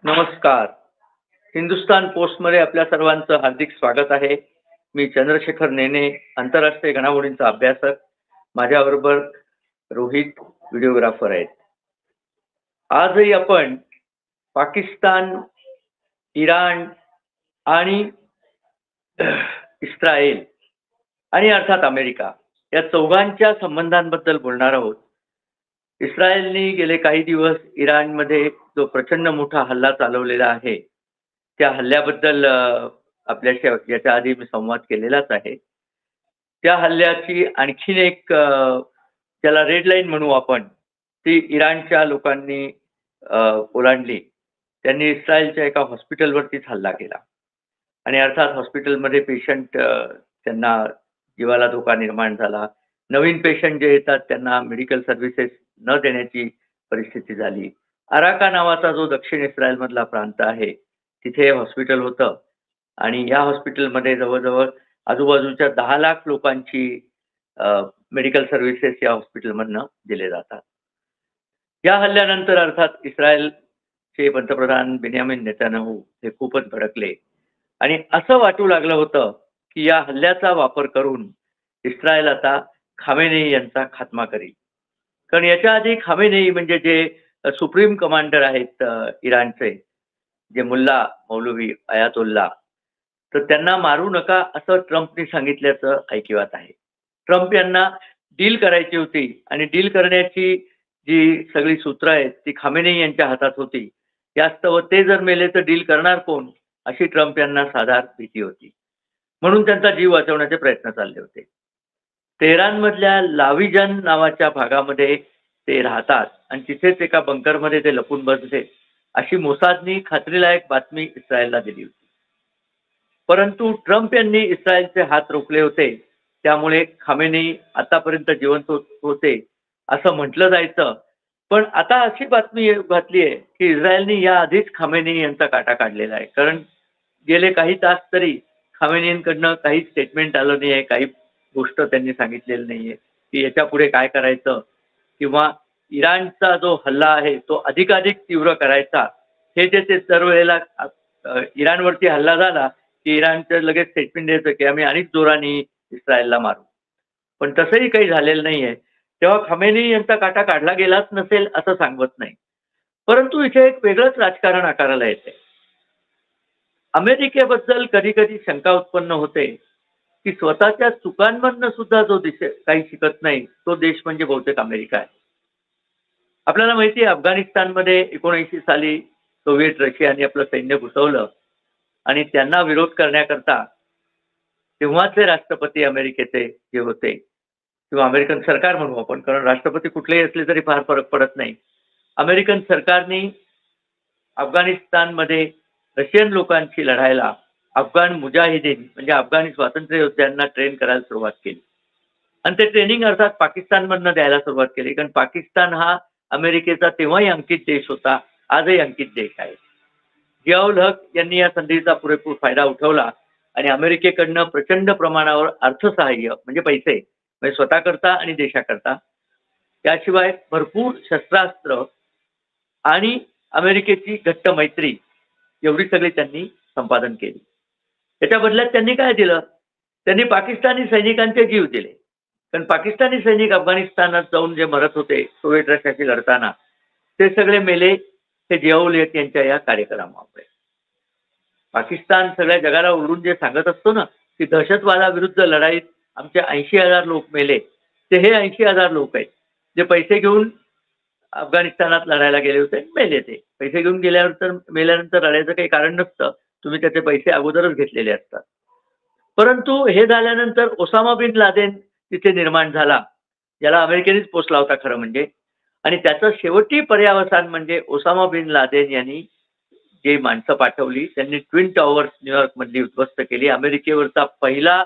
नमस्कार. हिंदुस्तान पोस्टमध्ये आपल्या सर्वांचं हार्दिक स्वागत आहे. मी चंद्रशेखर नेने, आंतरराष्ट्रीय घडामोडींचा अभ्यासक. माझ्याबरोबर रोहित व्हिडिओग्राफर आहेत. आजही आपण पाकिस्तान, इराण आणि इस्रायल आणि अर्थात अमेरिका या चौघांच्या संबंधांबद्दल बोलणार आहोत. इस्रायलने गेले काही दिवस इराणमध्ये जो प्रचंड मोठा हल्ला चालवलेला आहे, त्या हल्ल्याबद्दल आपल्याशी याच्या आधी मी संवाद केलेलाच आहे. त्या हल्ल्याची आणखीन एक त्याला रेड लाईन म्हणू आपण, ती इराणच्या लोकांनी ओलांडली. त्यांनी इस्रायलच्या एका हॉस्पिटलवरतीच हल्ला केला आणि अर्थात हॉस्पिटलमध्ये पेशंट त्यांना जीवाला धोका निर्माण झाला. नवीन पेशंट जे येतात त्यांना मेडिकल सर्व्हिसेस न देण्याची परिस्थिती झाली. अराका नावाचा जो दक्षिण इस्रायलमधला प्रांत आहे, तिथे हॉस्पिटल होतं आणि या हॉस्पिटलमध्ये जवळजवळ आजूबाजूच्या 10 लाख लोकांची मेडिकल सर्व्हिसेस या हॉस्पिटलमधनं दिले जातात. या हल्ल्यानंतर अर्थात इस्रायलचे पंतप्रधान बेन्यामिन नेतान्याहू हे खूपच भडकले आणि असं वाटू लागलं होतं की या हल्ल्याचा वापर करून इस्रायल आता खामेनेई यांचा खात्मा करेल. कारण याच्या आधी खामेनेई म्हणजे जे सुप्रीम कमांडर आहेत इराणचे, जे मुल्ला मौलवी अयातुल्ला, तर त्यांना मारू नका असं ट्रम्पनी सांगितल्याचं ऐकिवात आहे. ट्रम्प यांना डील करायची होती आणि डील करण्याची जी सगळी सूत्र आहेत ती खामेनेई यांच्या हातात होती. यास्तव ते जर मेले तर डील करणार कोण, अशी ट्रम्प यांना साधार भीती होती. म्हणून त्यांचा जीव वाचवण्याचे प्रयत्न चालले होते. तेहरानमधल्या लाविजन नावाच्या भागामध्ये ते राहतात आणि तिथेच एका बंकरमध्ये ते लपून बसले, अशी मोसादनी खात्रीलायक बातमी इस्रायलला दिली होती. परंतु ट्रम्प यांनी इस्रायलचे हात रोखले होते, त्यामुळे खामेनेई आतापर्यंत जिवंत होते असं म्हटलं जायचं. पण आता अशी बातमी घातली आहे की इस्रायलने या आधीच खामेनेई यांचा काटा काढलेला आहे. कारण गेले काही तास तरी खामेनेईंकडनं काही स्टेटमेंट आलं नाही आहे, काही गोष्ट त्यांनी सांगितलेली नाही आहे की याच्या पुढे काय करायचं किंवा इराणचा जो हल्ला आहे तो अधिकाधिक तीव्र करायचा. हे जे ते दरवेळेला इराणवरती हल्ला झाला की इराणचं लगेच स्टेटमेंट द्यायचं की आम्ही अनेक जोराने इस्रायलला मारू. पण तसंही काही झालेलं नाही आहे. तेव्हा खामेनेई यांचा काटा काढला गेलाच नसेल असं सांगत नाही. परंतु इथे एक वेगळंच राजकारण आकाराला येते. अमेरिकेबद्दल कधी कधी शंका उत्पन्न होते की स्वतःच्या चुकांमधनं सुद्धा जो काही शिकत नाही तो देश म्हणजे बहुतेक अमेरिका आहे. आपल्याला माहिती आहे अफगाणिस्तानमध्ये 1979 साली सोव्हिएट रशियाने आपलं सैन्य घुसवलं आणि त्यांना विरोध करण्याकरता तेव्हाचे राष्ट्रपती अमेरिकेचे जे होते किंवा अमेरिकन सरकार म्हणू आपण, कारण राष्ट्रपती कुठलेही असले तरी फार फरक पडत नाही. अमेरिकन सरकारने अफगाणिस्तानमध्ये रशियन लोकांशी लढायला अफगाण मुजाहिदीन म्हणजे अफगाणी स्वातंत्र्य योद्ध्यांना ट्रेन करायला सुरुवात केली आणि ते ट्रेनिंग अर्थात पाकिस्तानमधनं द्यायला सुरुवात केली. कारण पाकिस्तान हा अमेरिकेचा तेव्हाही अंकित देश होता, आजही अंकित देश आहे. जियाउल हक यांनी या संधीचा पुरेपूर फायदा उठवला आणि अमेरिकेकडनं प्रचंड प्रमाणावर अर्थसहाय्य म्हणजे पैसे म्हणजे स्वतःकरता आणि देशाकरता, त्याशिवाय भरपूर शस्त्रास्त्र आणि अमेरिकेची घट्ट मैत्री एवढी सगळी त्यांनी संपादन केली. त्याच्या बदल्यात त्यांनी काय दिलं? त्यांनी पाकिस्तानी सैनिकांचे जीव दिले. कारण पाकिस्तानी सैनिक अफगाणिस्तानात जाऊन जे मरत होते सोव्हिएट रशियाशी लढताना, ते सगळे मेले हे जियाउल हक यांच्या या कार्यक्रमामुळे. पाकिस्तान सगळ्या जगाला उलटून जे सांगत असतो ना की दहशतवादाविरुद्ध लढाईत आमचे 80,000 लोक मेले, ते हे 80,000 लोक आहेत जे पैसे घेऊन अफगाणिस्तानात लढायला गेले होते, मेले. ते पैसे घेऊन गेल्यानंतर मेल्यानंतर लढायचं काही कारण नसतं, तुम्ही त्याचे पैसे अगोदरच घेतलेले असतात. परंतु हे झाल्यानंतर ओसामा बिन लादेन तिथे निर्माण झाला, ज्याला अमेरिकेनेच पोचला होता खरं म्हणजे. आणि त्याचं शेवटी पर्यावसान म्हणजे ओसामा बिन लादेन यांनी जे माणसं पाठवली, त्यांनी ट्विन टॉवर्स न्यूयॉर्कमधली उद्ध्वस्त केली. अमेरिकेवरचा पहिला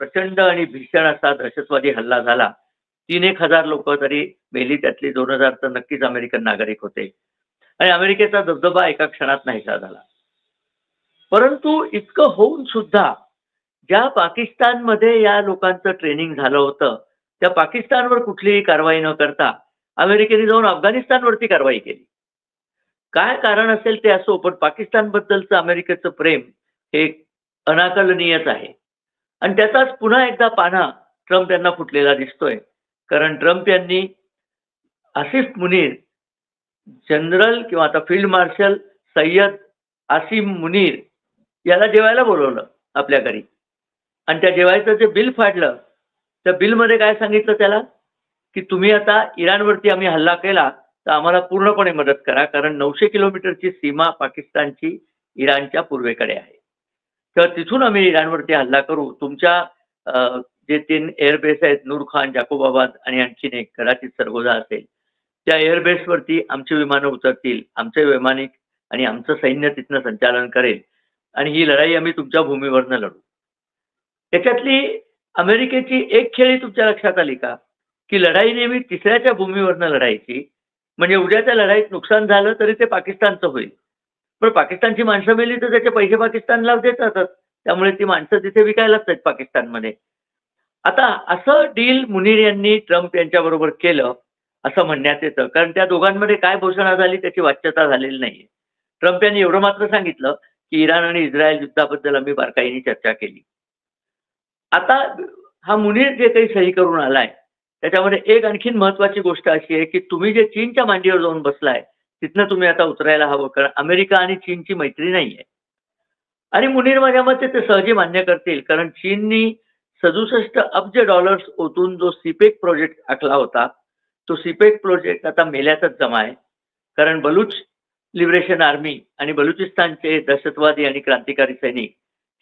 प्रचंड आणि भीषण असा दहशतवादी हल्ला झाला. 3,000-1,000 लोक तरी मेली, त्यातली 2,000 तर नक्कीच अमेरिकन नागरिक होते आणि अमेरिकेचा दबदबा एका क्षणात नाहीसा झाला. परंतु इतकं होऊन सुद्धा ज्या पाकिस्तानमध्ये या लोकांचं ट्रेनिंग झालं होतं, त्या पाकिस्तानवर कुठलीही कारवाई न करता अमेरिकेने जाऊन अफगाणिस्तानवरती कारवाई केली. काय कारण असेल ते असो, पण पाकिस्तानबद्दलचं अमेरिकेचं प्रेम हे अनाकलनीयच आहे. आणि त्याचाच पुन्हा एकदा पाढा ट्रम्प यांना फुटलेला दिसतोय. कारण ट्रम्प यांनी आसिफ मुनीर, जनरल किंवा आता फील्ड मार्शल सय्यद आसिम मुनीर याला जेवायला बोलवलं आपल्या घरी आणि त्या जेवायचं जे बिल फाडलं. त्या बिलमध्ये काय सांगितलं त्याला, की तुम्ही आता इराणवरती आम्ही हल्ला केला तर आम्हाला पूर्णपणे मदत करा, कारण 900 किलोमीटरची सीमा पाकिस्तानची इराणच्या पूर्वेकडे आहे. तर तिथून आम्ही इराणवरती हल्ला करू. तुमच्या जे 3 एअरबेस आहेत, नूर खान, जाकोबाबाद आणि आणखीन एक कदाचित सरगोजा असेल, त्या एअरबेसवरती आमची विमानं उतरतील, आमचे वैमानिक आणि आमचं सैन्य तिथनं संचालन करेल आणि ही लढाई आम्ही तुमच्या भूमीवरनं लढू. त्याच्यातली अमेरिकेची एक खेळी तुमच्या लक्षात आली का? की लढाई नेहमी तिसऱ्याच्या भूमीवरनं लढायची. म्हणजे उद्याच्या लढाईत नुकसान झालं तरी ते पाकिस्तानचं होईल. पण पाकिस्तानची माणसं मेली तर त्याचे पैसे पाकिस्तानला देतातच. त्यामुळे ती माणसं तिथे विकायलाच आहेत पाकिस्तानमध्ये. आता असं डील मुनीर यांनी ट्रम्प यांच्याबरोबर केलं, असं म्हणण्यात येतं. कारण त्या दोघांमध्ये काय घोषणा झाली त्याची वाच्यता झालेली नाहीये. ट्रम्प यांनी एवढं मात्र सांगितलं, की इराण आणि इस्रायल युद्धाबद्दल आम्ही बारकाईने चर्चा केली. आता हा मुनीर जे काही सही करून आलाय, त्याच्यामध्ये एक आणखीन महत्त्वाची गोष्ट अशी आहे, की तुम्ही जे चीनच्या मांडीवर जाऊन बसलाय, तिथनं तुम्ही आता उतरायला हवं. कारण अमेरिका आणि चीनची मैत्री नाहीये. आणि मुनीर माझ्या मते ते सहजी मान्य करतील. कारण चीननी $67 अब्ज ओतून जो सीपेक प्रोजेक्ट आखला होता, तो सीपेक प्रोजेक्ट आता मेल्यातच जमा आहे. कारण बलूच लिबरेशन आर्मी आणि बलुचिस्तानचे दहशतवादी आणि क्रांतिकारी सैनिक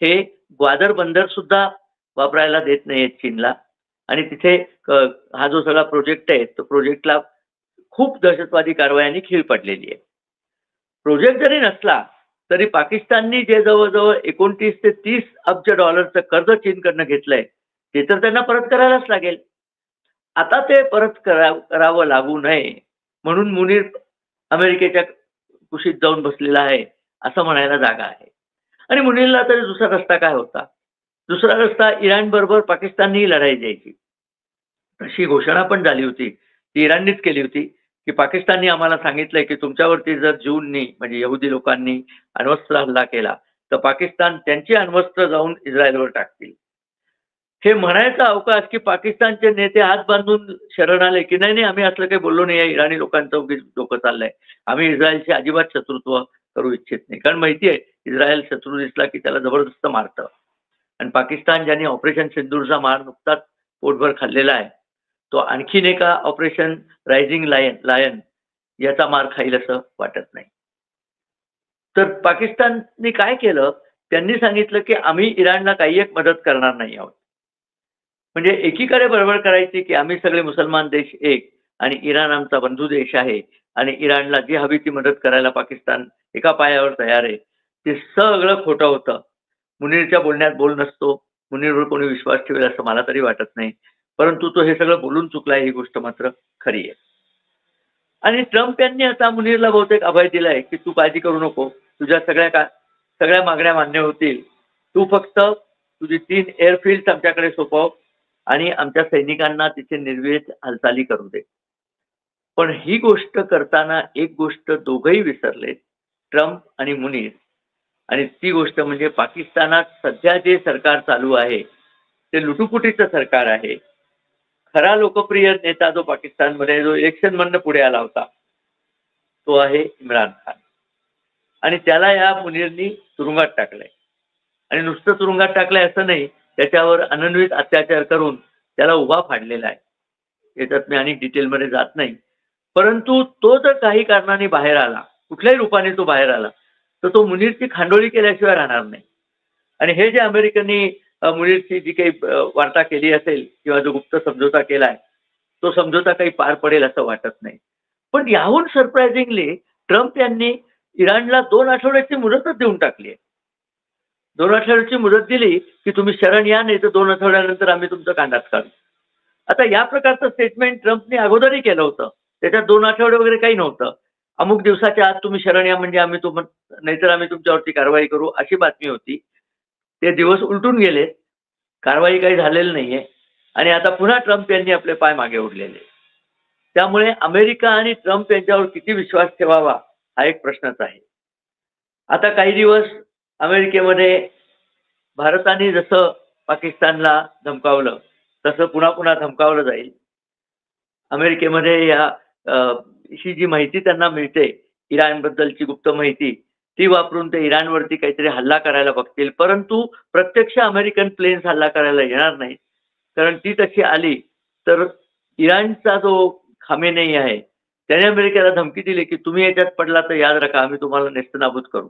हे ग्वादर बंदर सुद्धा वापरायला देत नाहीयेत चीनला. आणि तिथे हा जो सगळा प्रोजेक्ट आहे, तो प्रोजेक्टला खूप दहशतवादी कारवायांनी खीळ पडलेली आहे. प्रोजेक्ट जरी नसला तरी पाकिस्ताननी जे जवळ-जवळ 29 ते 30 अब्ज डॉलरचं कर्ज चीनकडनं घेतलंय, ते तर त्यांना परत करायलाच लागेल. आता ते परत करावं लागू नये म्हणून मुनीर अमेरिकेच्या कुशीत जाऊन बसलेला आहे, असं म्हणायला जागा आहे. आणि मुनीरला तरी दुसरा रस्ता काय होता? दुसरा रस्ता इराणबरोबर पाकिस्ताननीही लढाई द्यायची. अशी घोषणा पण झाली होती. ती इराणनीच केली होती, की पाकिस्ताननी आम्हाला सांगितलंय, की तुमच्यावरती जर ज्यूंनी म्हणजे यहुदी लोकांनी अण्वस्त्र हल्ला केला, तर पाकिस्तान त्यांची अण्वस्त्र जाऊन इस्रायलवर टाकतील. हे म्हणायचा अवकाश, की पाकिस्तानचे नेते हात बांधून शरण आले, की नाही, नाही आम्ही असलं काही बोललो नाही. इराणी लोकांचं उगीच डोकं चाललंय. आम्ही इस्रायलशी अजिबात शत्रुत्व करू इच्छित नाही. कारण माहिती आहे इस्रायल शत्रू दिसला, की त्याला जबरदस्त मारतं. आणि पाकिस्तान ज्यांनी ऑपरेशन सिंदूरचा मार नुकताच पोटभर खाल्लेला आहे, तो आणखीन एका ऑपरेशन रायझिंग लायन याचा मार खाईल असं वाटत नाही. तर पाकिस्तानने काय केलं, त्यांनी सांगितलं, की आम्ही इराणला काही एक मदत करणार नाही आहोत. म्हणजे एकीकडे बडबड करायची, की आम्ही सगळे मुसलमान देश एक आणि इराण आमचा बंधू देश आहे आणि इराणला जी हवी ती मदत करायला पाकिस्तान एका पायावर तयार आहे. ते सगळं खोटं होतं. मुनीरच्या बोलण्यात बोल नसतो. मुनीरवर कोणी विश्वास ठेवेल असं मला तरी वाटत नाही. परंतु तो हे सगळं बोलून चुकलाय ही गोष्ट मात्र खरी आहे. आणि ट्रम्प यांनी आता मुनीरला बहुतेक अभय दिलाय, की तू काळजी करू नको. तुझ्या सगळ्या मागण्या मान्य होतील. तू फक्त तुझी 3 एअरफील्ड्स आमच्याकडे सोपव आणि आमच्या सैनिकांना तिथे निर्विवाद हालचाली करू दे. पण ही गोष्ट करताना एक गोष्ट दोघंही विसरलेत, ट्रम्प आणि मुनीर. आणि ती गोष्ट म्हणजे पाकिस्तानात सध्या जे सरकार चालू आहे, ते लुटुपुटीचं सरकार आहे. खरा लोकप्रिय नेता जो पाकिस्तानमध्ये जो इलेक्शनमधनं पुढे आला होता, तो आहे इम्रान खान. आणि त्याला या मुनीरनी तुरुंगात टाकलंय. आणि नुसतं तुरुंगात टाकलंय असं नाही, त्याच्यावर अनन्वित अत्याचार करून त्याला उभा फाडलेला आहे. याच्यात मी अनेक डिटेलमध्ये जात नाही. परंतु तो जर काही कारणाने बाहेर आला, कुठल्याही रूपाने तो बाहेर आला, तर तो मुनीरची खांडोळी केल्याशिवाय राहणार नाही. आणि हे जे अमेरिकेने मुनीरची जी काही वार्ता केली असेल किंवा जो गुप्त समझोता केलाय, तो समझोता काही पार पडेल असं वाटत नाही. पण याहून सरप्रायझिंगली ट्रम्प यांनी इराणला 2 आठवड्याची मुदतच देऊन टाकली आहे. 2 आठवड्याची मुदत दिली, की तुम्ही शरण या, नाही तर 2 आठवड्यानंतर आम्ही तुमचं कांडात काढू. आता या प्रकारचं स्टेटमेंट ट्रम्पने अगोदरही केलं होतं. त्याच्यात 2 आठवडे वगैरे काही नव्हतं. अमुक दिवसाच्या आत तुम्ही शरण या म्हणजे आम्ही नाहीतर आम्ही तुमच्यावरती कारवाई करू अशी बातमी होती. ते दिवस उलटून गेले. कारवाई काही झालेली नाहीये आणि आता पुन्हा ट्रम्प यांनी आपले पाय मागे ओढलेले. त्यामुळे अमेरिका आणि ट्रम्प यांच्यावर किती विश्वास ठेवावा हा एक प्रश्नच आहे. आता काही दिवस अमेरिकेमध्ये भारताने जसं पाकिस्तानला धमकावलं तसं पुन्हा पुन्हा धमकावलं जाईल. अमेरिकेमध्ये ही जी माहिती त्यांना मिळते इराणबद्दलची गुप्त माहिती, ती वापरून ते इराणवरती काहीतरी हल्ला करायला बघतील. परंतु प्रत्यक्ष अमेरिकन प्लेन्स हल्ला करायला येणार नाहीत. कारण ती तशी आली तर इराणचा जो खामेनेई आहे, त्याने अमेरिकेला धमकी दिली, की तुम्ही याच्यात पडला तर याद राखा आम्ही तुम्हाला नेस्तनाबूत करू.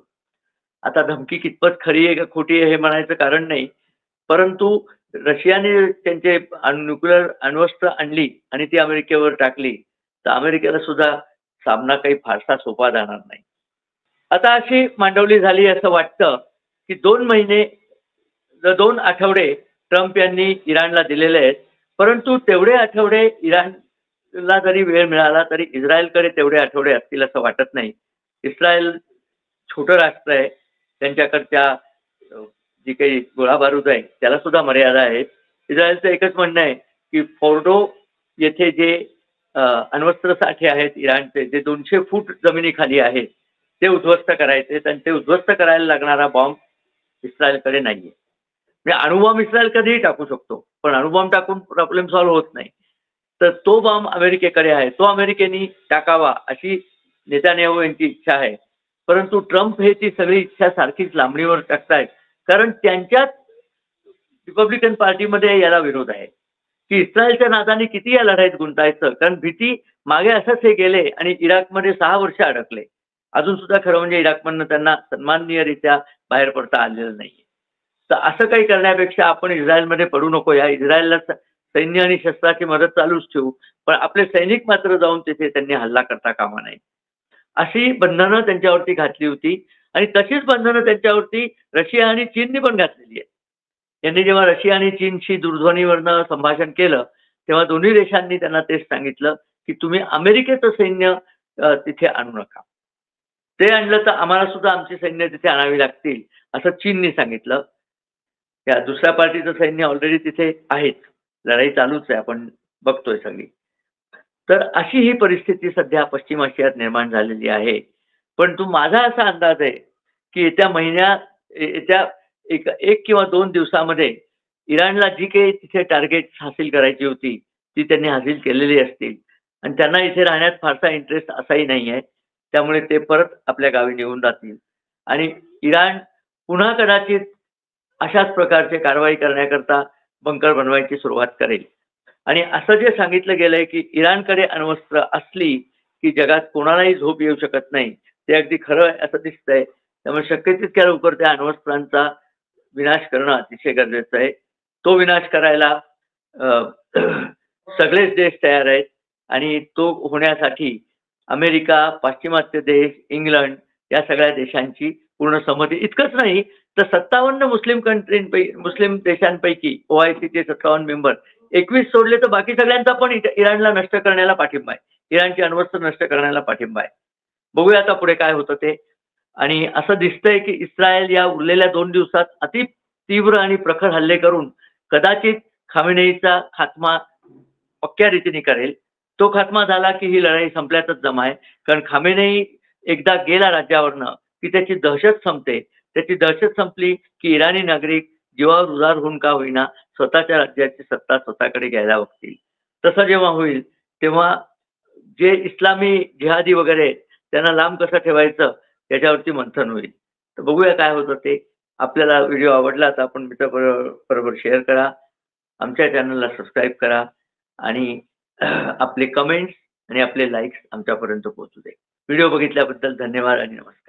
आता धमकी कितपत खरी आहे का खोटी आहे हे म्हणायचं कारण नाही. परंतु रशियाने त्यांचे न्यूक्लिअर अण्वस्त्र आणली आणि ती अमेरिकेवर टाकली, तर अमेरिकेला सुद्धा सामना काही फारसा सोपा जाणार नाही. आता अशी मांडवली झाली असं वाटतं, की 2 आठवडे ट्रम्प यांनी इराणला दिलेले आहेत. परंतु तेवढे आठवडे इराणला जरी वेळ मिळाला तरी इस्रायलकडे तेवढे आठवडे असतील असं वाटत नाही. इस्रायल छोटं राष्ट्र आहे. त्यांच्याकडच्या जी काही गोळाबारूद आहे त्याला सुद्धा मर्यादा आहेत. इस्रायलचं एकच म्हणणं आहे, की फोर्डो येथे जे अण्वस्त्र साठे आहेत इराणचे, जे 200 फूट जमिनीखाली आहेत, ते उद्ध्वस्त करायचे आणि ते उद्ध्वस्त करायला लागणारा बॉम्ब इस्रायलकडे नाहीये. म्हणजे अणुबॉम्ब इस्रायल कधीही टाकू शकतो, पण अणुबॉम्ब टाकून प्रॉब्लेम सॉल्व्ह होत नाही. तर तो बॉम्ब अमेरिकेकडे आहे. तो अमेरिकेने टाकावा अशी नेतान्याहू यांची इच्छा आहे. परंतु ट्रम्प हे ती सगळी इच्छा सारखीच लांबणीवर टाकतायत. कारण त्यांच्याच रिपब्लिकन पार्टीमध्ये याला विरोध आहे, की इस्रायलच्या नादाने किती या लढाईत गुंतायचं. कारण भीती मागे असंच हे गेले आणि इराकमध्ये 6 वर्ष अडकले. अजून सुद्धा खरं म्हणजे इराकमधनं त्यांना सन्माननीयरित्या बाहेर पडता आलेलं नाहीये. तर असं काही करण्यापेक्षा आपण इस्रायलमध्ये पडू नको. या इस्रायलला सैन्य आणि शस्त्राची मदत चालूच ठेवू. पण आपले सैनिक मात्र जाऊन तिथे त्यांनी हल्ला करता कामा नये. अशी बंधनं त्यांच्यावरती घातली होती आणि तशीच बंधनं त्यांच्यावरती रशिया आणि चीनने पण घातलेली आहेत. त्यांनी जेव्हा रशिया आणि चीनशी दूरध्वनीवरनं संभाषण केलं, तेव्हा दोन्ही देशांनी त्यांना तेच सांगितलं, की तुम्ही अमेरिकेचं सैन्य तिथे आणू नका. ते आणलं तर आम्हाला सुद्धा आमची सैन्य तिथे आणावी लागतील, असं चीनने सांगितलं. त्या दुसऱ्या पार्टीचं सैन्य ऑलरेडी तिथे आहेच. लढाई चालूच आहे. आपण बघतोय सगळी. तर अशी ही परिस्थिती सध्या पश्चिम आशियात निर्माण झालेली आहे. परंतु माझा असा अंदाज आहे, की येत्या 1 किंवा 2 दिवसामध्ये इराणला जी काही तिथे टार्गेट्स हासिल करायची होती, ती त्यांनी हासिल केलेली असतील आणि त्यांना इथे राहण्यात फारसा इंटरेस्ट असाही नाही आहे. त्यामुळे ते परत आपल्या गावी निघून जातील आणि इराण पुन्हा कदाचित अशाच प्रकारचे कारवाई करण्याकरता बंकर बनवायची सुरुवात करेल. आणि असं जे सांगितलं गेलंय, की इराणकडे अण्वस्त्र असली, की जगात कोणालाही झोप येऊ शकत नाही. ते अगदी खरं आहे असं दिसतंय. त्यामुळे शक्य तितक्या लवकर त्या अण्वस्त्रांचा विनाश करणं अतिशय गरजेचं आहे. तो विनाश करायला अ, सगळेच देश तयार आहेत आणि तो होण्यासाठी अमेरिका, पाश्चिमात्य देश, इंग्लंड या सगळ्या देशांची पूर्ण संमती. इतकंच नाही तर 57 मुस्लिम देशांपैकी OICचे 57 मेंबर 21 सोडले तर बाकी सगळ्यांचा पण इराणला नष्ट करण्याला पाठिंबा आहे. इराणची अण्वस्त्र नष्ट करण्याला पाठिंबा आहे. बघूया आता पुढे काय होतं ते. आणि असं दिसतंय की इस्रायल या उरलेल्या 2 दिवसात अति तीव्र आणि प्रखर हल्ले करून कदाचित खामेनेईचा खात्मा पक्क्या रीतीने करेल. तो खात्मा झाला की ही लढाई संपल्याचंच जमा आहे. कारण खामेनेई एकदा गेला राज्यावरनं की त्याची दहशत संपते. त्याची दहशत संपली की इराणी नागरिक जीवावर उदार होऊन का होईना स्वतःच्या राज्याची सत्ता स्वतःकडे घ्यायला बघतील. तसं जेव्हा होईल तेव्हा जे इस्लामी जिहादी वगैरे आहेत, त्यांना लांब कसं ठेवायचं याच्यावरती मंथन होईल. तर बघूया काय होतं ते. आपल्याला व्हिडिओ आवडला तर आपण मित्राबरोबर शेअर करा. आमच्या चॅनलला सबस्क्राईब करा आणि आपले कमेंट्स आणि आपले लाईक्स आमच्यापर्यंत पोहोचू दे. व्हिडिओ बघितल्याबद्दल धन्यवाद आणि नमस्कार.